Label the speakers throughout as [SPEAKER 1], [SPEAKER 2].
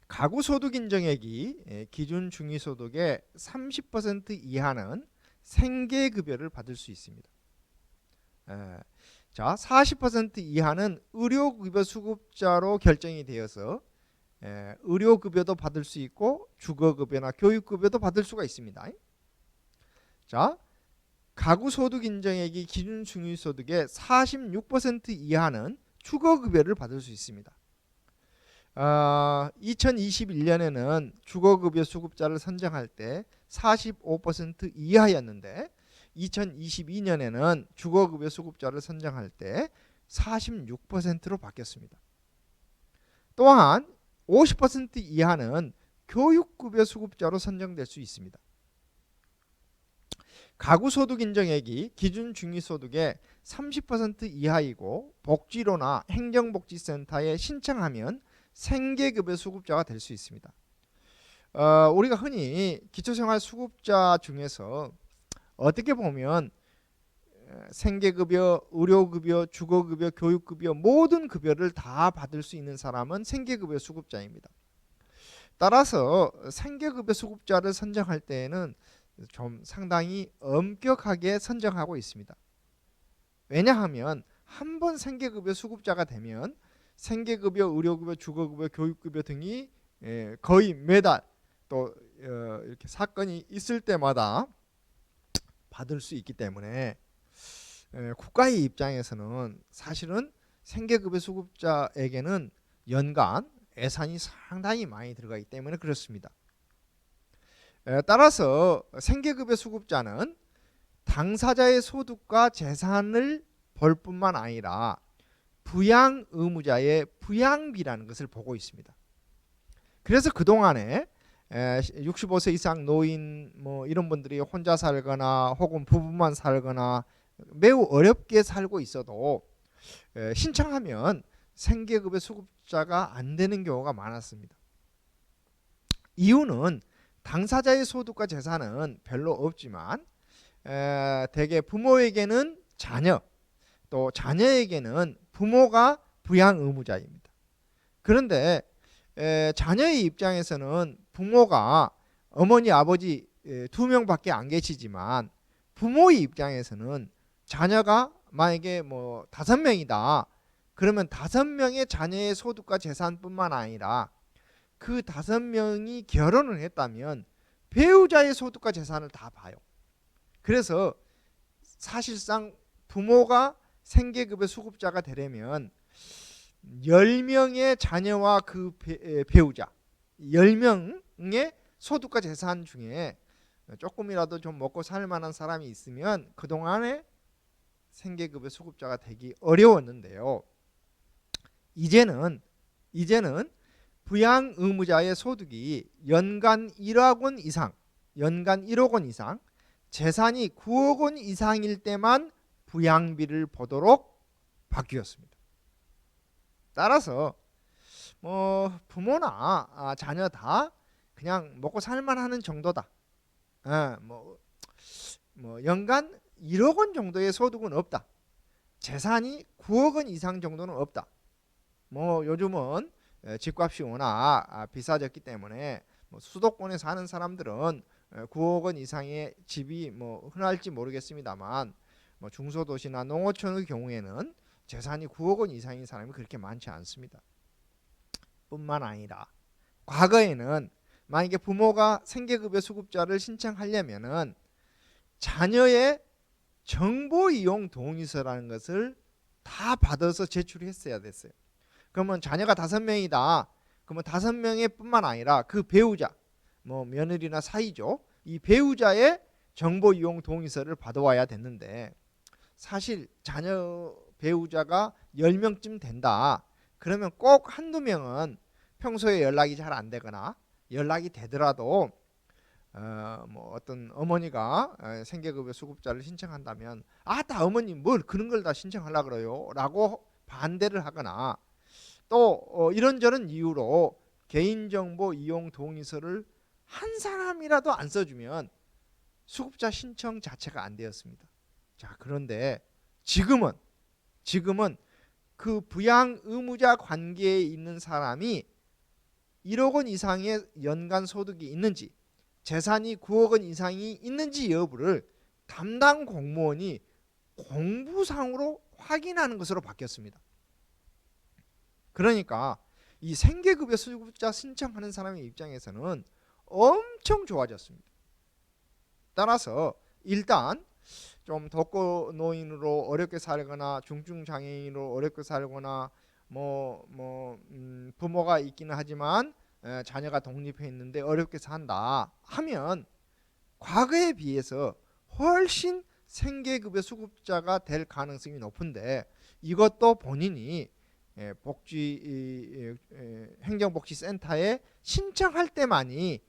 [SPEAKER 1] 가구소득 인정액이 기준 중위소득의 30% 이하는 생계급여를 받을 수 있습니다. 자, 40% 이하는 의료급여 수급자로 결정이 되어서 의료급여도 받을 수 있고 주거급여나 교육급여도 받을 수가 있습니다. 자, 가구소득 인정액이 기준 중위소득의 46% 이하는 주거급여를 받을 수 있습니다. 2021년에는 주거급여 수급자를 선정할 때 45% 이하였는데 2022년에는 주거급여 수급자를 선정할 때 46%로 바뀌었습니다. 또한 50% 이하는 교육급여 수급자로 선정될 수 있습니다. 가구소득 인정액이 기준 중위소득의 30% 이하이고 복지로나 행정복지센터에 신청하면 생계급여 수급자가 될 수 있습니다. 우리가 흔히 기초생활수급자 중에서 어떻게 보면 생계급여, 의료급여, 주거급여, 교육급여 모든 급여를 다 받을 수 있는 사람은 생계급여 수급자입니다. 따라서 생계급여 수급자를 선정할 때에는 좀 상당히 엄격하게 선정하고 있습니다. 왜냐하면 한 번 생계급여 수급자가 되면 생계급여, 의료급여, 주거급여, 교육급여 등이 거의 매달 또 이렇게 사건이 있을 때마다 받을 수 있기 때문에 국가의 입장에서는 사실은 생계급여 수급자에게는 연간 예산이 상당히 많이 들어가기 때문에 그렇습니다. 따라서 생계급여 수급자는 당사자의 소득과 재산을 볼 뿐만 아니라 부양 의무자의 부양비라는 것을 보고 있습니다. 그래서 그동안에 65세 이상 노인 뭐 이런 분들이 혼자 살거나 혹은 부부만 살거나 매우 어렵게 살고 있어도 신청하면 생계급여 수급자가 안 되는 경우가 많았습니다. 이유는 당사자의 소득과 재산은 별로 없지만 대개 부모에게는 자녀, 또 자녀에게는 부모가 부양 의무자입니다. 그런데 자녀의 입장에서는 부모가 어머니, 아버지 2명밖에 안 계시지만 부모의 입장에서는 자녀가 만약에 뭐 5명이다. 그러면 5명의 자녀의 소득과 재산뿐만 아니라 그 5명이 결혼을 했다면 배우자의 소득과 재산을 다 봐요. 그래서 사실상 부모가 생계급여 수급자가 되려면 10명의 자녀와 그 배우자 10명의 소득과 재산 중에 조금이라도 좀 먹고 살 만한 사람이 있으면 그동안에 생계급여 수급자가 되기 어려웠는데요. 이제는 부양 의무자의 소득이 연간 1억 원 이상, 재산이 9억 원 이상일 때만 부양비를 보도록 바뀌었습니다. 따라서 뭐 부모나 자녀 다 그냥 먹고 살만하는 정도다. 뭐 연간 1억 원 정도의 소득은 없다. 재산이 9억 원 이상 정도는 없다. 뭐 요즘은 집값이 워낙 비싸졌기 때문에 뭐 수도권에 사는 사람들은 9억 원 이상의 집이 뭐 흔할지 모르겠습니다만 뭐 중소도시나 농어촌의 경우에는 재산이 9억 원 이상인 사람이 그렇게 많지 않습니다. 뿐만 아니라 과거에는 만약에 부모가 생계급여 수급자를 신청하려면은 자녀의 정보이용 동의서라는 것을 다 받아서 제출했어야 됐어요. 그러면 자녀가 5명이다. 그러면 5명의 뿐만 아니라 그 배우자, 뭐 며느리나 사이죠. 이 배우자의 정보이용 동의서를 받아와야 됐는데 사실 자녀 배우자가 10명쯤 된다. 그러면 꼭 한두 명은 평소에 연락이 잘 안 되거나 연락이 되더라도 뭐 어떤 어머니가 생계급여 수급자를 신청한다면 다 어머니 뭘 그런 걸 다 신청하려고 그래요 라고 반대를 하거나 또 이런저런 이유로 개인정보 이용 동의서를 한 사람이라도 안 써주면 수급자 신청 자체가 안 되었습니다. 자, 그런데 지금은 그 부양 의무자 관계에 있는 사람이 1억 원 이상의 연간 소득이 있는지, 재산이 9억 원 이상이 있는지 여부를 담당 공무원이 공부상으로 확인하는 것으로 바뀌었습니다. 그러니까 이 생계급여 수급자 신청하는 사람의 입장에서는 엄청 좋아졌습니다. 따라서 일단 좀 독거노인으로 어렵게 살거나 중증 장애인으로 어렵게 살거나 부모가 있기는 하지만 자녀가 독립해 있는데 어렵게 산다 하면 과거에 비해서 훨씬 생계급여 수급자가 될 가능성이 높은데, 이것도 본인이 행정복지센터에 신청할 때만이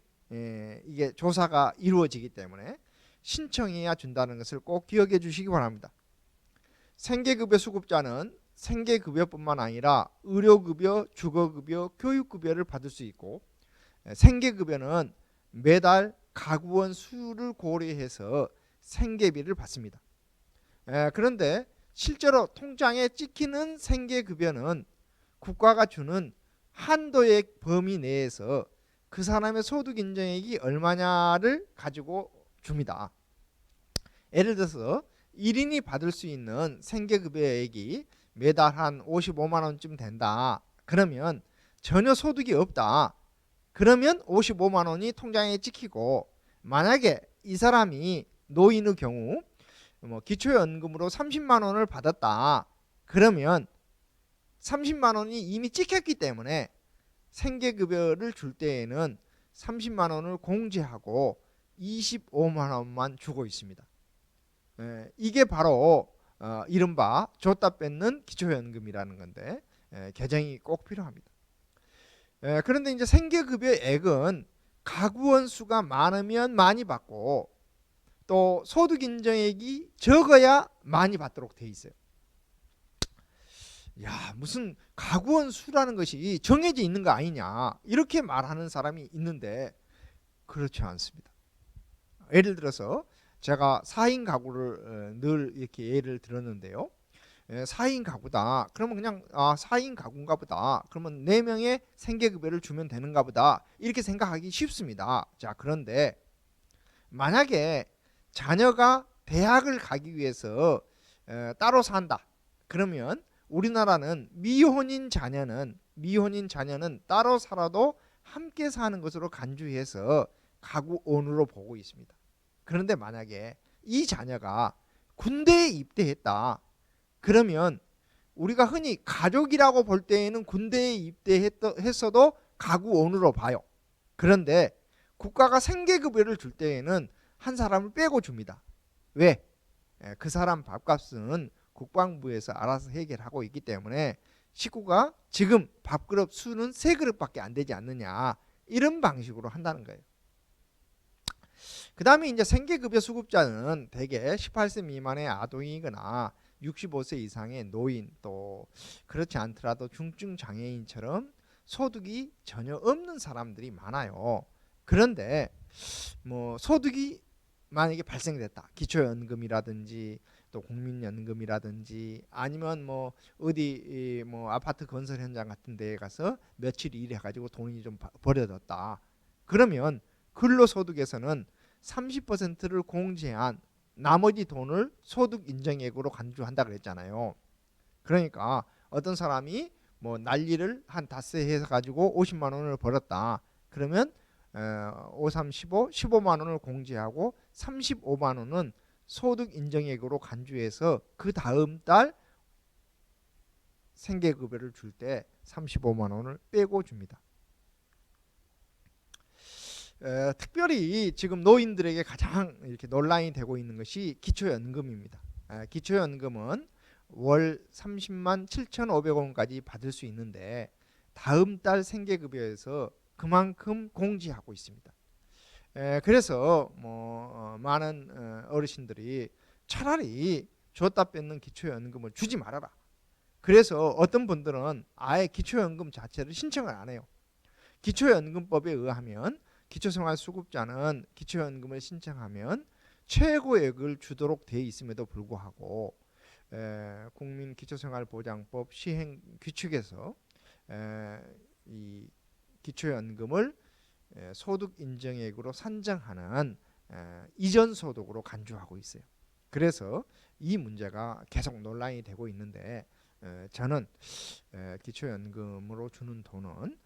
[SPEAKER 1] 이게 조사가 이루어지기 때문에 신청해야 준다는 것을 꼭 기억해 주시기 바랍니다. 생계급여 수급자는 생계급여뿐만 아니라 의료급여, 주거급여, 교육급여를 받을 수 있고, 생계급여는 매달 가구원 수를 고려해서 생계비를 받습니다. 그런데 실제로 통장에 찍히는 생계급여는 국가가 주는 한도의 범위 내에서 그 사람의 소득 인정액이 얼마냐를 가지고 줍니다. 예를 들어서 1인이 받을 수 있는 생계급여액이 매달 한 55만 원쯤 된다. 그러면 전혀 소득이 없다. 그러면 55만 원이 통장에 찍히고, 만약에 이 사람이 노인의 경우 기초연금으로 30만 원을 받았다. 그러면 30만 원이 이미 찍혔기 때문에 생계급여를 줄 때에는 30만 원을 공제하고 25만 원만 주고 있습니다. 이게 바로 이른바 줬다 뺏는 기초연금이라는 건데, 개정이 꼭 필요합니다. 그런데 이제 생계급여액은 가구원 수가 많으면 많이 받고, 또 소득 인정액이 적어야 많이 받도록 돼 있어요. 야, 무슨 가구원 수라는 것이 정해져 있는 거 아니냐, 이렇게 말하는 사람이 있는데 그렇지 않습니다. 예를 들어서 제가 4인 가구를 늘 이렇게 예를 들었는데요. 4인 가구다. 그러면 그냥 4인 가구인가 보다. 그러면 4명의 생계급여를 주면 되는가 보다. 이렇게 생각하기 쉽습니다. 자, 그런데 만약에 자녀가 대학을 가기 위해서 따로 산다. 그러면 우리나라는 미혼인 자녀는 따로 살아도 함께 사는 것으로 간주해서 가구원으로 보고 있습니다. 그런데 만약에 이 자녀가 군대에 입대했다. 그러면 우리가 흔히 가족이라고 볼 때에는 군대에 입대했어도 가구원으로 봐요. 그런데 국가가 생계급여를 줄 때에는 한 사람을 빼고 줍니다. 왜? 그 사람 밥값은 국방부에서 알아서 해결하고 있기 때문에 식구가 지금 밥그릇 수는 3그릇밖에 안 되지 않느냐, 이런 방식으로 한다는 거예요. 그 다음에 이제 생계급여 수급자는 대개 18세 미만의 아동이거나 65세 이상의 노인, 또 그렇지 않더라도 중증 장애인처럼 소득이 전혀 없는 사람들이 많아요. 그런데 소득이 만약에 발생됐다. 기초연금이라든지 또 국민연금이라든지 아니면 어디 아파트 건설 현장 같은 데에 가서 며칠 일해가지고 돈이 좀 벌어졌다. 그러면 근로소득에서는 30%를 공제한 나머지 돈을 소득 인정액으로 간주한다 그랬잖아요. 그러니까 어떤 사람이 난리를 한 닷새 해서 가지고 50만 원을 벌었다. 그러면 5, 3, 15, 15만 원을 공제하고 35만 원은 소득 인정액으로 간주해서 그 다음 달 생계급여를 줄 때 35만 원을 빼고 줍니다. 특별히 지금 노인들에게 가장 이렇게 논란이 되고 있는 것이 기초연금입니다. 기초연금은 월 30만 7,500원까지 받을 수 있는데 다음 달 생계급여에서 그만큼 공제하고 있습니다. 그래서 많은 어르신들이 차라리 줬다 뺏는 기초연금을 주지 말아라. 그래서 어떤 분들은 아예 기초연금 자체를 신청을 안 해요. 기초연금법에 의하면 기초생활수급자는 기초연금을 신청하면 최고액을 주도록 되어 있음에도 불구하고 국민기초생활보장법 시행 규칙에서 이 기초연금을 소득 인정액으로 산정하는 이전 소득으로 간주하고 있어요. 그래서 이 문제가 계속 논란이 되고 있는데 저는 기초연금으로 주는 돈은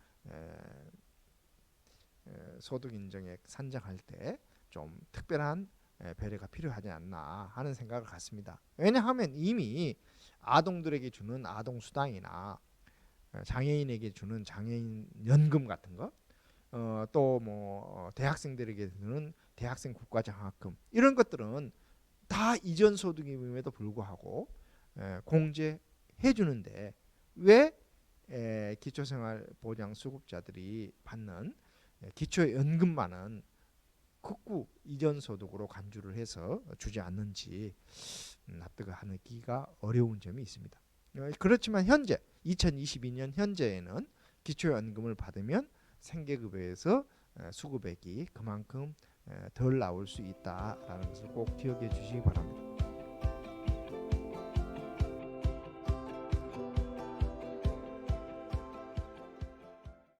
[SPEAKER 1] 소득 인정액 산정할 때 좀 특별한 배려가 필요하지 않나 하는 생각을 갖습니다. 왜냐하면 이미 아동들에게 주는 아동 수당이나 장애인에게 주는 장애인 연금 같은 거, 또 뭐 대학생들에게 주는 대학생 국가장학금 이런 것들은 다 이전 소득임에도 불구하고 공제해 주는데 왜 기초생활보장수급자들이 받는 기초연금만은 극구 이전 소득으로 간주를 해서 주지 않는지 납득을 하기가 어려운 점이 있습니다. 그렇지만 현재 2022년 현재에는 기초연금을 받으면 생계급여에서 수급액이 그만큼 덜 나올 수 있다라는 것을 꼭 기억해 주시기 바랍니다.